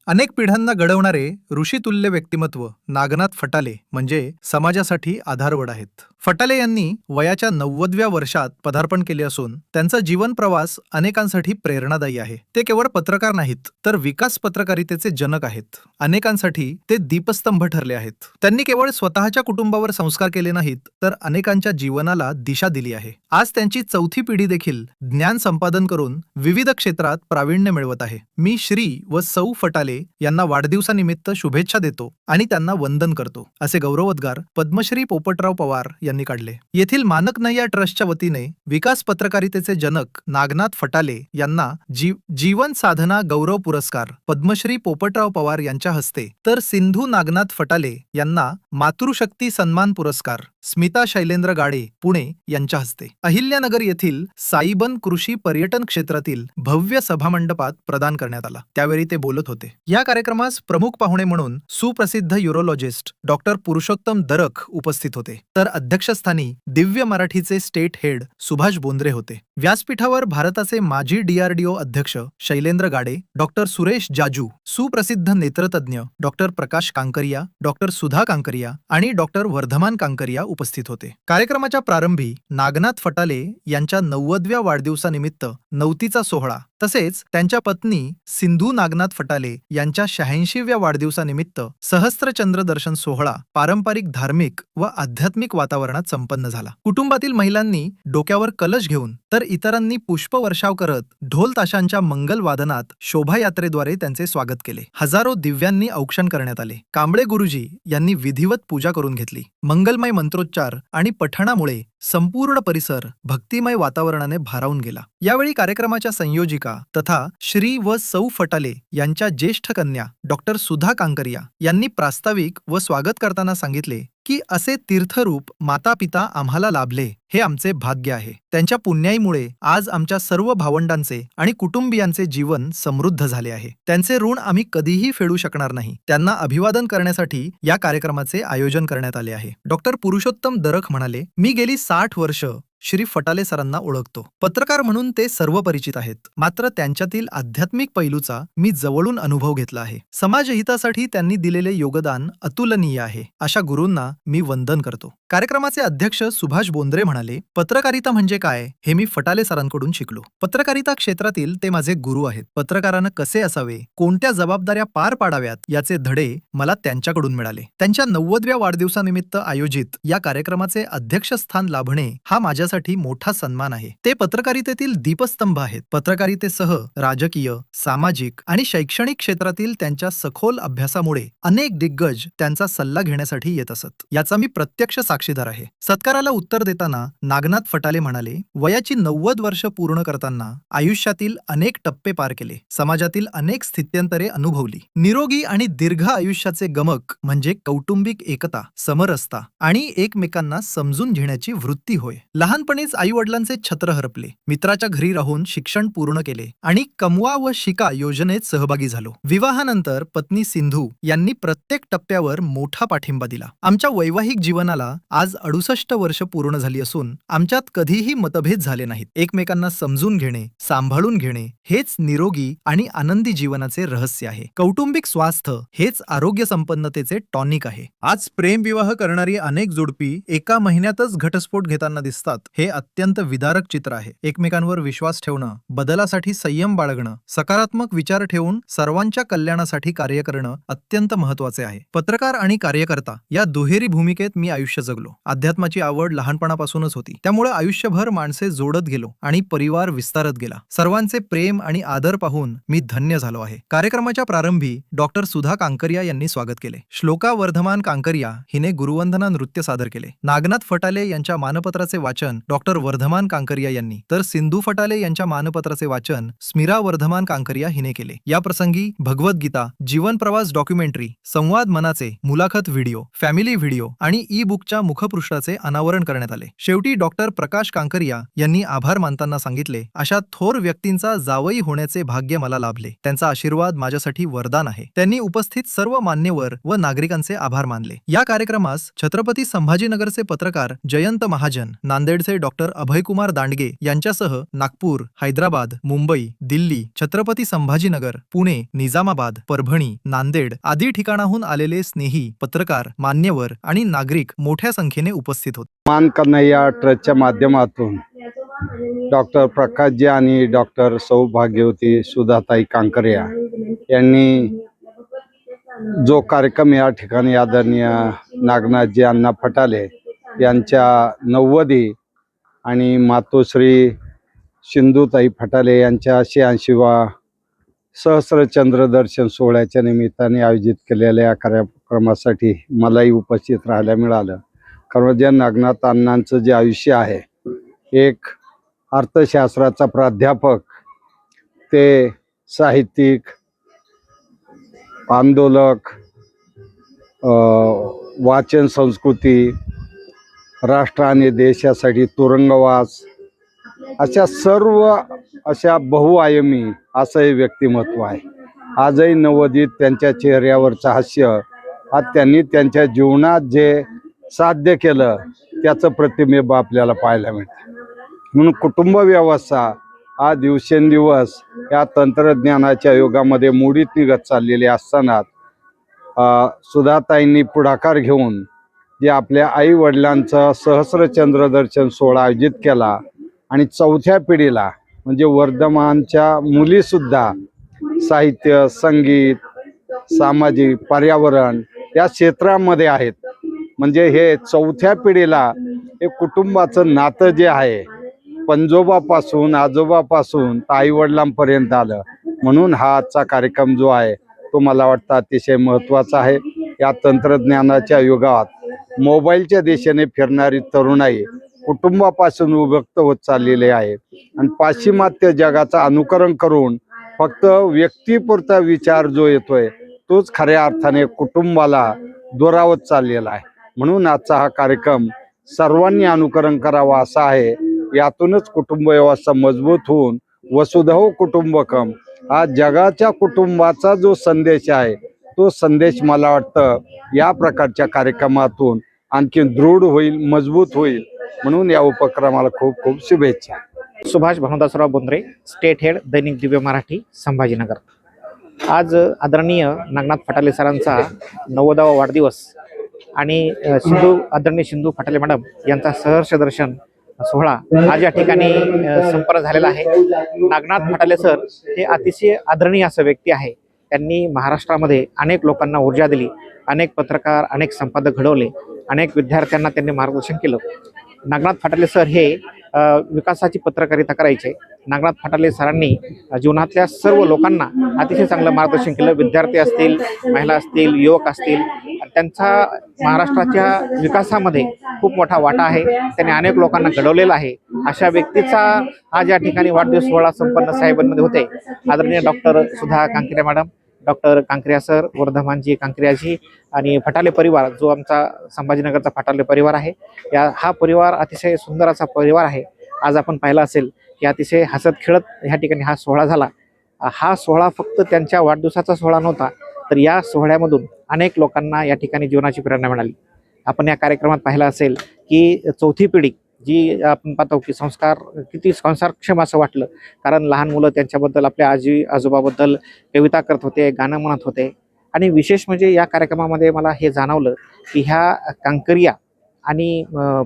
अनेक पिढ्यांना घडवणारे ऋषितुल्य व्यक्तिमत्व नागनाथ फटाले म्हणजे समाजासाठी आधारवड आहेत. फटाले यांनी वयाच्या 90व्या वर्षात पदार्पण केले असून त्यांचा जीवन प्रवास अनेकांसाठी प्रेरणादायी आहे. ते केवळ पत्रकार नाहीत, तर विकास पत्रकारितेचे जनक आहेत. अनेकांसाठी ते दीपस्तंभ ठरले आहेत. त्यांनी केवळ स्वतःच्या कुटुंबावर संस्कार केले नाहीत, तर अनेकांच्या जीवनाला दिशा दिली आहे. आज त्यांची चौथी पिढी देखील ज्ञान संपादन करून विविध क्षेत्रात प्रावीण्य मिळवत आहे. मी श्री व सौ फटाले यांना वाढदिवसानिमित्त शुभेच्छा देतो आणि त्यांना वंदन करतो, असे गौरवोद्गार पद्मश्री पोपटराव पवार यांनी काढले. येथील मानक नय्या ट्रस्टच्या वतीने विकास पत्रकारितेचे जनक नागनाथ फटाले यांना जीवन साधना गौरव पुरस्कार पद्मश्री पोपटराव पवार यांच्या हस्ते, तर सिंधू नागनाथ फटाले यांना मातृशक्ती सन्मान पुरस्कार स्मिता शैलेंद्र गाडे पुणे यांच्या हस्ते अहिल्यानगर येथील साईबन कृषी पर्यटन क्षेत्रातील भव्य सभामंडपात प्रदान करण्यात आला. त्यावेळी ते बोलत होते. या कार्यक्रमास प्रमुख पाहुणे म्हणून सुप्रसिद्ध युरोलॉजिस्ट डॉक्टर पुरुषोत्तम दरख उपस्थित होते, तर अध्यक्षस्थानी दिव्य मराठीचे स्टेट हेड सुभाष बोंद्रे होते. व्यासपीठावर भारताचे माजी DRDO अध्यक्ष शैलेंद्र गाडे, डॉक्टर सुरेश जाजू, सुप्रसिद्ध नेत्रतज्ञ डॉक्टर प्रकाश कांकरिया, डॉक्टर सुधा कांकरिया आणि डॉक्टर वर्धमान कांकरिया उपस्थित होते. कार्यक्रमाच्या प्रारंभी नागनाथ फटाले यांच्या 90व्या वाढदिवसानिमित्त नवतीचा सोहळा तसेच त्यांच्या पत्नी सिंधू नागनाथ फटाले यांच्या 86व्या वाढदिवसानिमित्त सहस्त्रचंद्र दर्शन सोहळा पारंपरिक धार्मिक व आध्यात्मिक वातावरणात संपन्न झाला. कुटुंबातील महिलांनी डोक्यावर कलश घेऊन तर इतरांनी पुष्पवर्षाव करत ढोल ताशांच्या मंगल वादनात शोभायात्रेद्वारे त्यांचे स्वागत केले. हजारो दिव्यांनी औक्षण करण्यात आले. कांबळे गुरुजी यांनी विधिवत पूजा करून घेतली. मंगलमय मंत्रोच्चार आणि पठणामुळे संपूर्ण परिसर भक्तिमय वातावरणाने भारावून गेला. यावेळी कार्यक्रमाच्या संयोजिका तथा श्री व सौ फटाले यांच्या ज्येष्ठ कन्या डॉक्टर सुधा कांकरिया यांनी प्रास्ताविक व स्वागत करताना सांगितले की असे तीर्थरूप माता पिता आम्हाला लाभले हे आमचे भाग्य आहे. त्यांच्या पुण्याईमुळे आज आमच्या सर्व भावंडांचे आणि कुटुंबियांचे जीवन समृद्ध झाले आहे. त्यांचे ऋण आम्ही कधीही फेडू शकणार नाही. त्यांना अभिवादन करण्यासाठी या कार्यक्रमाचे आयोजन करण्यात आले आहे. डॉक्टर पुरुषोत्तम दरख म्हणाले, मी गेली 60 वर्ष श्री फटाले सरांना ओळखतो. पत्रकार म्हणून ते सर्व परिचित आहेत, मात्र त्यांच्यातील आध्यात्मिक पैलूचा मी जवळून अनुभव घेतला आहे. समाजहितासाठी त्यांनी दिलेले योगदान अतुलनीय आहे. अशा गुरूंना मी वंदन करतो. कार्यक्रमाचे अध्यक्ष सुभाष बोंद्रे म्हणाले, पत्रकारिता म्हणजे काय हे मी फटाले सरांकडून शिकलो. पत्रकारिता क्षेत्रातील ते माझे गुरु आहेत. पत्रकारानं कसे असावे, कोणत्या जबाबदाऱ्या पार पाडाव्यात याचे धडे मला त्यांच्याकडून मिळाले. त्यांच्या 90व्या वाढदिवसानिमित्त आयोजित या कार्यक्रमाचे अध्यक्षस्थान लाभणे हा माझ्यासाठी मोठा सन्मान आहे. ते पत्रकारितेतील दीपस्तंभ आहेत. पत्रकारितेसह राजकीय, सामाजिक आणि शैक्षणिक क्षेत्रातील त्यांच्या सखोल अभ्यासामुळे अनेक दिग्गज त्यांचा सल्ला घेण्यासाठी येत असत. याचा मी प्रत्यक्ष साक्षीदार आहे. सत्काराला उत्तर देताना नागनाथ फटाले म्हणाले, वयाची 90 वर्ष पूर्ण करताना आयुष्यातील अनेक टप्पे पार केले, समाजातील अनेक स्थित्यंतरे अनुभवली. निरोगी आणि दीर्घ आयुष्याचे गमक म्हणजे कौटुंबिक एकता, समरसता आणि एकमेकांना समजून घेण्याची वृत्ती होय. लहानपणीच आई वडिलांचे छत्र हरपले, मित्राच्या घरी राहून शिक्षण पूर्ण केले आणि कमवा व शिका योजनेत सहभागी झालो. विवाहानंतर पत्नी सिंधू यांनी प्रत्येक टप्प्यावर मोठा पाठिंबा दिला. आमच्या वैवाहिक जीवनाला आज 68 वर्ष पूर्ण झाली असून आमच्यात कधीही मतभेद झाले नाहीत. एकमेकांना समजून घेणे, सांभाळून घेणे हेच निरोगी आणि आनंदी जीवनाचे रहस्य आहे. कौटुंबिक स्वास्थ्य हेच आरोग्य संपन्नतेचे टॉनिक आहे. आज प्रेमविवाह करणारी अनेक जोडपी एका महिन्यातच घटस्फोट घेताना दिसतात. हे अत्यंत विदारक चित्र आहे. एकमेकांवर विश्वास ठेवणं, बदलासाठी संयम बाळगणं, सकारात्मक विचार ठेवून सर्वांच्या कल्याणासाठी कार्य करणं अत्यंत महत्वाचे आहे. पत्रकार आणि कार्यकर्ता या दुहेरी भूमिकेत मी आयुष्य जगलो. अध्यात्माची आवड लहानपणापासूनच होती, त्यामुळे आयुष्यभर माणसे जोडत गेलो आणि परिवार विस्तारत गेला. सर्वांचे प्रेम आणि आदर पाहून मी धन्य झालो आहे. कार्यक्रमाच्या प्रारंभी डॉक्टर सुधा कांकरिया यांनी स्वागत केले. श्लोका वर्धमान कांकरिया हिने गुरुवंदना नृत्य सादर केले. नागनाथ फटाले यांच्या मानपत्राचे वाचन डॉक्टर वर्धमान कांकरिया यांनी, तर सिंधू फटाले यांच्या मानपत्राचे वाचन स्मिरा वर्धमान कांकरिया हिने केले. या प्रसंगी भगवद्गीता, जीवन प्रवास डॉक्युमेंटरी, संवाद मनाचे, मुलाखत व्हिडिओ, फॅमिली व्हिडिओ आणि ई बुकच्या मुखपृष्ठाचे अनावरण करण्यात आले. शेवटी डॉक्टर प्रकाश कांकरिया यांनी आभार मानताना सांगितले, अशा थोर व्यक्तींचा जावई होण्याचे भाग्य मला लाभले. त्यांचा आशीर्वाद माझ्यासाठी वरदान आहे. त्यांनी उपस्थित सर्व मान्यवर व नागरिकांचे आभार मानले. या कार्यक्रमास छत्रपती संभाजीनगरचे पत्रकार जयंत महाजन, नांदेडचे नांदेडचे डॉक्टर अभयकुमार दांडगे यांच्यासह नागपूर, हैदराबाद, मुंबई, दिल्ली, छत्रपती संभाजीनगर, पुणे, निजामाबाद, परभणी, नांदेड आदी ठिकाणाहून आलेले स्नेही, पत्रकार, मान्यवर आणि नागरिक मोठ्या संख्येने उपस्थित होते. मान कन्हैया ट्रस्टच्या माध्यमातून डॉक्टर प्रकाशजी आणि डॉक्टर सौभाग्यवती सुधाताई कांकरिया यांनी जो कार्यक्रम या ठिकाणी आदरणीय नागनाथजी अण्णा फटाले यांच्या 90 आणि मातोश्री सिंधुताई फटाले यांच्या 86वा सहस्रचंद्र दर्शन सोहळ्याच्या निमित्ताने आयोजित केलेल्या या कार्यक्रमासाठी मलाही उपस्थित राहायला मिळालं. कारण जे नागनाथ अण्णांचं जे आयुष्य आहे, एक अर्थशास्त्राचा प्राध्यापक ते साहित्यिक, आंदोलक, वाचन संस्कृती, राष्ट्र आणि देशासाठी तुरुंगवास अशा सर्व अशा बहुआयामी असं हे व्यक्तिमत्व आहे. आजही नवोदित त्यांच्या चेहऱ्यावरचं हास्य हा त्यांनी त्यांच्या जीवनात जे साध्य केलं त्याचं प्रतिबिंब आपल्याला पाहायला मिळतं. म्हणून कुटुंब व्यवस्था हा दिवसेंदिवस या तंत्रज्ञानाच्या युगामध्ये मोडीत निघत चाललेली असताना सुधाताईंनी पुढाकार घेऊन जे आपल्या आई वडिलांचं सहस्रचंद्र दर्शन सोहळा आयोजित केला आणि चौथ्या पिढीला म्हणजे वर्धमानच्या मुलीसुद्धा साहित्य, संगीत, सामाजिक, पर्यावरण या क्षेत्रामध्ये आहेत. म्हणजे हे चौथ्या पिढीला हे कुटुंबाचं नातं जे आहे पंजोबापासून आजोबापासून आईवडिलांपर्यंत आलं. म्हणून हा आजचा कार्यक्रम जो आहे तो मला वाटतं अतिशय महत्त्वाचा आहे. या तंत्रज्ञानाच्या युगात मोबाईलच्या दिशेने फिरणारी तरुणाई कुटुंबापासून विभक्त होत चाललेली आहे आणि पाश्चिमात्य जगाचं अनुकरण करून फक्त व्यक्तिपुरता विचार जो येतोय तोच खऱ्या अर्थाने कुटुंबाला दुरावत चाललेला आहे. म्हणून आजचा हा कार्यक्रम सर्वांनी अनुकरण करावा असा आहे. यातूनच कुटुंब व्यवस्था मजबूत होऊन वसुधैव कुटुंबकम हा जगाच्या कुटुंबाचा जो संदेश आहे तो संदेश मला वाटतं या प्रकारच्या कार्यक्रमातून आणखी दृढ होईल, मजबूत होईल. म्हणून या उपक्रमाला खूप खूप शुभेच्छा. सुभाष भानुदासराव बोंद्रे, स्टेट हेड, दैनिक दिव्य मराठी, संभाजीनगर. आज आदरणीय नागनाथ फटाले सरांचा 90वा वाढदिवस आणि आदरणीय सिंधू फटाले मॅडम यांचा सहर्ष दर्शन सोहळा आज या ठिकाणी संपन्न झालेला आहे. नागनाथ फटाले सर हे अतिशय आदरणीय असं व्यक्ती आहे. त्यांनी महाराष्ट्रामध्ये अनेक लोकांना ऊर्जा दिली, अनेक पत्रकार, अनेक संपादक घडवले, अनेक विद्यार्थ्यांना त्यांनी मार्गदर्शन केलं. नागनाथ फटाले सर हे विकासाची पत्रकारिता करायचे. नागनाथ फटाले सरांनी जीवनातल्या सर्व लोकांना अतिशय चांगलं मार्गदर्शन केलं. विद्यार्थी असतील, महिला असतील, युवक असतील, त्यांचा महाराष्ट्राच्या विकासामध्ये खूप मोठा वाटा आहे. त्यांनी अनेक लोकांना घडवलेला आहे. अशा व्यक्तीचा आज या ठिकाणी वाढदिवस सोहळा संपन्न साहेबांमध्ये होते. आदरणीय doctor Sudha Kankaria madam, doctor Kankaria sir, Vardhamanji Kankariaji आणि फटाले परिवार जो आमचा संभाजीनगरचा फटाले परिवार आहे, हा परिवार अतिशय सुंदर असा परिवार आहे. आज आपण पाहिलं असेल की अतिशय हसत खेळत ह्या ठिकाणी हा सोहळा झाला. हा सोहळा फक्त त्यांच्या वाढदिवसाचा सोहळा नव्हता, तर या सोहळ्यामधून अनेक लोकांना या ठिकाणी जीवनाची प्रेरणा मिळाली. आपण या कार्यक्रमात पाहिलं असेल की चौथी पिढी जी आपण पाहतो की किती संस्कारक्षम असं वाटलं. कारण लहान मुलं त्यांच्याबद्दल, आपल्या आजी आजोबाबद्दल कविता करत होते, गाणं म्हणत होते. आणि विशेष म्हणजे या कार्यक्रमामध्ये मला हे जाणवलं की ह्या कांकरिया आणि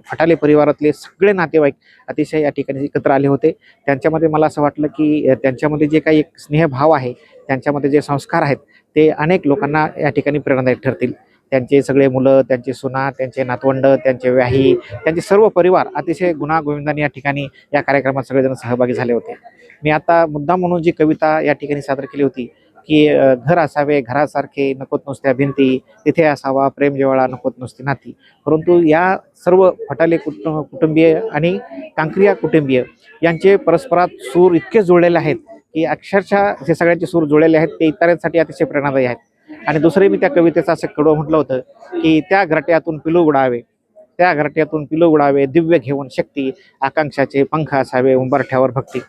फटाले परिवारातले सगळे नातेवाईक अतिशय या ठिकाणी एकत्र आले होते. त्यांच्यामध्ये मला असं वाटलं की त्यांच्यामध्ये जे काही एक स्नेहभाव आहे, त्यांच्यामध्ये जे संस्कार आहेत ते अनेक लोकांना या ठिकाणी प्रेरणादायक ठरतील. त्यांचे सगळे मुलं, त्यांचे सुना, त्यांचे नातवंड, त्यांचे व्याही, त्यांचे सर्व परिवार अतिशय गुणागोविंदाने या ठिकाणी या कार्यक्रमात सगळेजण सहभागी झाले होते. मी आता मुद्दाम म्हणून जी कविता या ठिकाणी सादर केली होती की घर असावे घरासारखे, नकोत नुसत्या भिंती, तिथे असावा प्रेम जिव्हाळा, नकोत नुसती नाती. परंतु या सर्व फटाले कुटुंबीय आणि कांकरिया कुटुंबीय यांचे परस्परात सूर इतके जुळलेले आहेत की अक्षरशः जे सगळ्यांचे सूर जुळलेले आहेत ते इतरांसाठी अतिशय प्रेरणादायी आहेत. आणि दुसरे मी त्या कवितेचं असं कडवं म्हटलं होतं की त्या घरट्यातून पिलू उडावे, त्या घरट्यातून पिलू उडावे, दिव्य घेऊन शक्ती, आकांक्षाचे पंख असावे, उंबरठ्यावर भक्ती.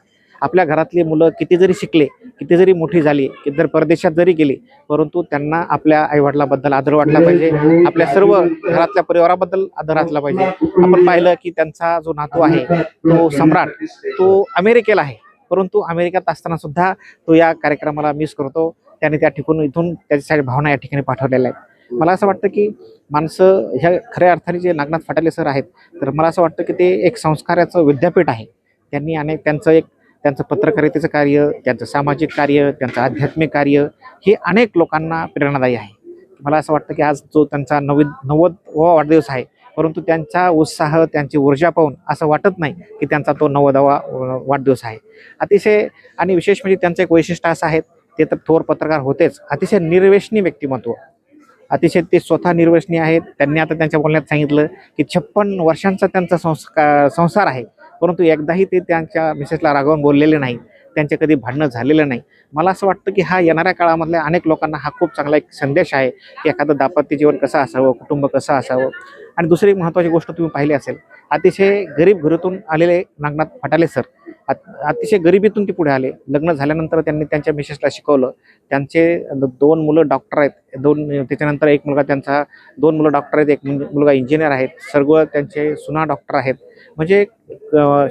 आपल्या घरातली मुलं किती जरी शिकले किती जरी मोठी झाली, की जर परदेशात जरी गेली, परंतु त्यांना आपल्या आईवडिलाबद्दल आदर वाटला पाहिजे, आपल्या सर्व घरातल्या परिवाराबद्दल आदर असला पाहिजे. आपण पाहिलं की त्यांचा जो नातू आहे तो सम्राट, तो अमेरिकेला आहे, परंतु अमेरिकेत असताना सुद्धा तो या कार्यक्रमाला मिस करतो. त्याने त्या ठिकाणी इथून त्याच्या भावना या ठिकाणी पाठवलेल्या आहेत. मला असं वाटतं की माणसं ह्या खऱ्या अर्थाने जे नागनाथ फटाले सर आहेत, तर मला असं वाटतं की ते एक संस्काराचं विद्यापीठ आहे. त्यांनी अनेक त्यांचं पत्रकारितेचं कार्य, त्यांचं सामाजिक कार्य, त्यांचं आध्यात्मिक कार्य हे अनेक लोकांना प्रेरणादायी आहे. मला असं वाटतं की आज जो त्यांचा 90वा वाढदिवस आहे, परंतु त्यांचा उत्साह, त्यांची ऊर्जा पाहून असं वाटत नाही की त्यांचा तो 90वा वाढदिवस आहे. अतिशय आणि विशेष म्हणजे त्यांचं एक वैशिष्ट्य असं आहे, ते तर थोर पत्रकार होतेच, अतिशय निर्व्यसनी व्यक्तिमत्व, अतिशय ते स्वतः निर्व्यसनी आहेत. त्यांनी आता त्यांच्या बोलण्यात सांगितलं की 56 वर्षांचा त्यांचा संसार आहे, परंतु एकदाही ते त्यांच्या मिसेसला रागावून बोललेले नाही, त्यांचे कधी भांडणं झालेलं नाही. मला असं वाटतं की हा येणाऱ्या काळामधल्या अनेक लोकांना हा खूप चांगला एक संदेश आहे की एखादं दाम्पत्य जीवन कसं असावं, कुटुंब कसं असावं. आणि दुसरी एक महत्त्वाची गोष्ट तुम्ही पाहिली असेल, अतिशय गरीब घरातून आलेले नागनाथ फटाले सर अतिशय गरिबीतून ते पुढे आले. लग्न झाल्यानंतर त्यांनी त्यांच्या मिसेसला शिकवलं. त्यांचे 2 मुलं डॉक्टर आहेत, त्याच्यानंतर एक मुलगा त्यांचा 2 मुलं डॉक्टर आहेत, एक मुलगा इंजिनियर आहेत, सर्व त्यांचे सुना डॉक्टर आहेत. म्हणजे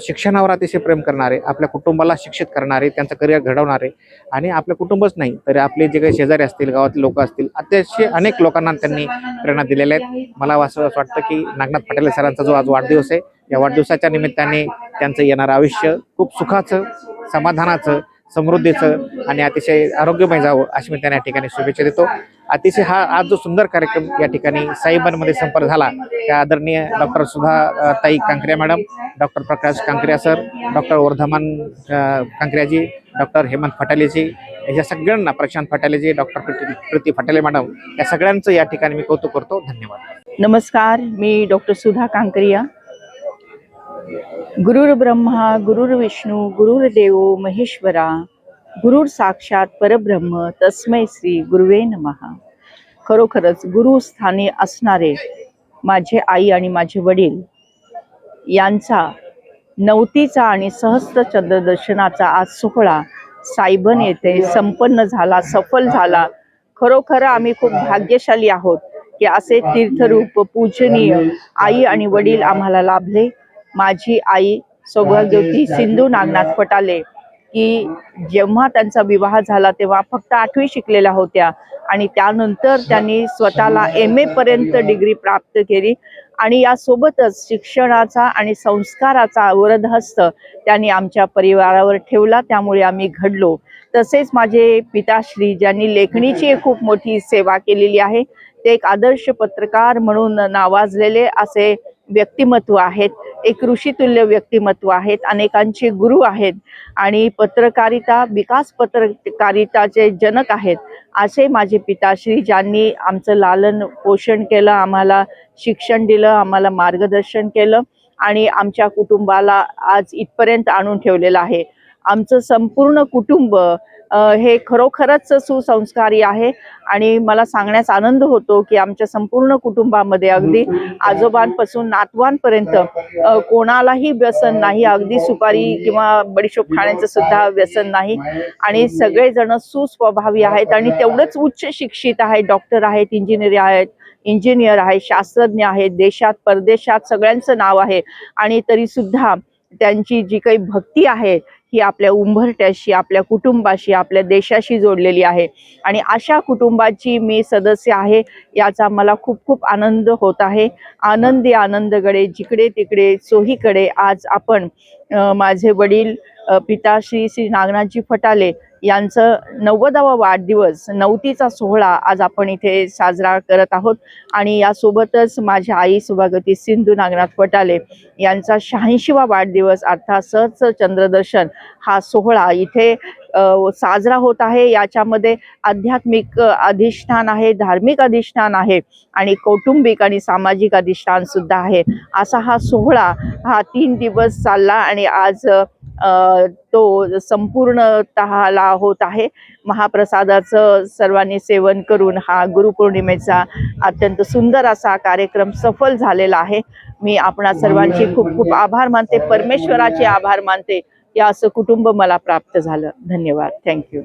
शिक्षणावर अतिशय प्रेम करणारे, आपल्या कुटुंबाला शिक्षित करणारे, त्यांचं करिअर घडवणारे आणि आपलं कुटुंबच नाही तर आपले जे काही शेजारी असतील, गावातले लोक असतील, अतिशय अनेक लोकांना त्यांनी प्रेरणा दिलेल्या आहेत. मला असं वाटतं की नागनाथ फटाले सरांचा जो आज वाढदिवस आहे, या वाढदिवसाच्या निमित्ताने त्यांचं येणारं आयुष्य खूप सुखाचं, समाधानाचं, समृद्धीचं आणि अतिशय आरोग्यमय जावं अशी मी त्यांना या ठिकाणी शुभेच्छा देतो. अतिशय हा आज जो सुंदर कार्यक्रम या ठिकाणी साईबांमध्ये संपन्न झाला, त्या आदरणीय doctor Sudha Tai Kankaria madam, doctor Prakash Kankaria sir, doctor Vardhaman Kankariaji, doctor Hemant Phataleji, या सगळ्यांना, प्रशांत फटालेजी, डॉक्टर प्रीती फटाले मॅडम, या सगळ्यांचं या ठिकाणी मी कौतुक करतो. धन्यवाद. नमस्कार, मी डॉक्टर सुधा कांकरिया. गुरुर् ब्रह्मा गुरुर्विष्णू गुरुर्देव महेश्वरा, गुरुर साक्षात परब्रह्म तस्मै श्री गुरुवे नमः. खरोखरच गुरुस्थानी असणारे माझे आई आणि माझे वडील यांचा 90चा आणि सहस्त्र चंद्रदर्शनाचा आज सोहळा साईबन येथे संपन्न झाला, सफल झाला. खरोखर आम्ही खूप भाग्यशाली आहोत की असे तीर्थरूप पूजनीय आई आणि वडील आम्हाला लाभले. माझी आई सौभाग्यवती सिंधू नागनाथ फटाले, की जेव्हा त्यांचा विवाह झाला तेव्हा फक्त 8वी शिकलेल्या होत्या आणि त्यानंतर त्यांनी स्वतःला MA पर्यंत डिग्री प्राप्त केली आणि यासोबतच शिक्षणाचा आणि संस्काराचा वरदहस्त त्यांनी आमच्या परिवारावर ठेवला, त्यामुळे आम्ही घडलो. तसेच माझे पिताश्री, ज्यांनी लेखणीची खूप मोठी सेवा केलेली आहे, ते एक आदर्श पत्रकार म्हणून नावाजलेले असे व्यक्तिमत्व आहेत, एक ऋषितुल्य व्यक्तिमत्व आहेत, अनेकांचे गुरु आहेत आणि पत्रकारिता, विकास पत्रकारिताचे जनक आहेत. असे माझे पिताश्री, ज्यांनी आमचं लालन पोषण केलं, आम्हाला शिक्षण दिलं, आम्हाला मार्गदर्शन केलं आणि आमच्या कुटुंबाला आज इथपर्यंत आणून ठेवलेलं आहे. आमचं संपूर्ण कुटुंब हे खरोखरच सुसंस्कारी आहे आणि मला सांगण्यास आनंद होतो की आमच्या संपूर्ण कुटुंबामध्ये अगदी आजोबांपासून नातवांपर्यंत कोणालाही व्यसन नाही, अगदी सुपारी किंवा बडीशोप खाण्याचं सुद्धा व्यसन नाही आणि सगळेजण सुस्वभावी आहेत आणि तेवढंच उच्च शिक्षित आहेत, डॉक्टर आहेत, इंजिनियर आहेत, शास्त्रज्ञ आहेत, देशात परदेशात सगळ्यांचं नाव आहे आणि तरी सुद्धा त्यांची जी काही भक्ती आहे ही आपल्या उंबरठ्याशी, आपल्या कुटुंबाशी, आपल्या देशाशी जोडलेली आहे आणि अशा कुटुंबाची मी सदस्य आहे, याचा मला खूप खूप आनंद होत आहे. आनंदी आनंदगडे जिकडे तिकडे चोहीकडे आज आपण माझे वडील पिताश्री श्री नागनाथजी फटाले यांचं 90वा वाढदिवस, 90चा सोहळा आज आपण इथे साजरा करत आहोत आणि यासोबतच माझ्या आई सौभाग्यवती सिंधू नागनाथ फटाले यांचा 86वा वाढदिवस अर्थात सहस्त्र चंद्रदर्शन हा सोहळा इथे साजरा होत आहे. याच्यामध्ये आध्यात्मिक अधिष्ठान आहे, धार्मिक अधिष्ठान आहे आणि कौटुंबिक आणि सामाजिक अधिष्ठान सुद्धा आहे. असा हा सोहळा हा 3 दिवस चालला आणि आज तो संपूर्णतःला होत आहे. महाप्रसादाचं सर्वांनी सेवन करून हा गुरुपौर्णिमेचा अत्यंत सुंदर असा कार्यक्रम सफल झालेला आहे. मी आपणा सर्वांची खूप खूप आभार मानते, परमेश्वराचे आभार मानते की असं कुटुंब मला प्राप्त झालं. धन्यवाद. थँक्यू.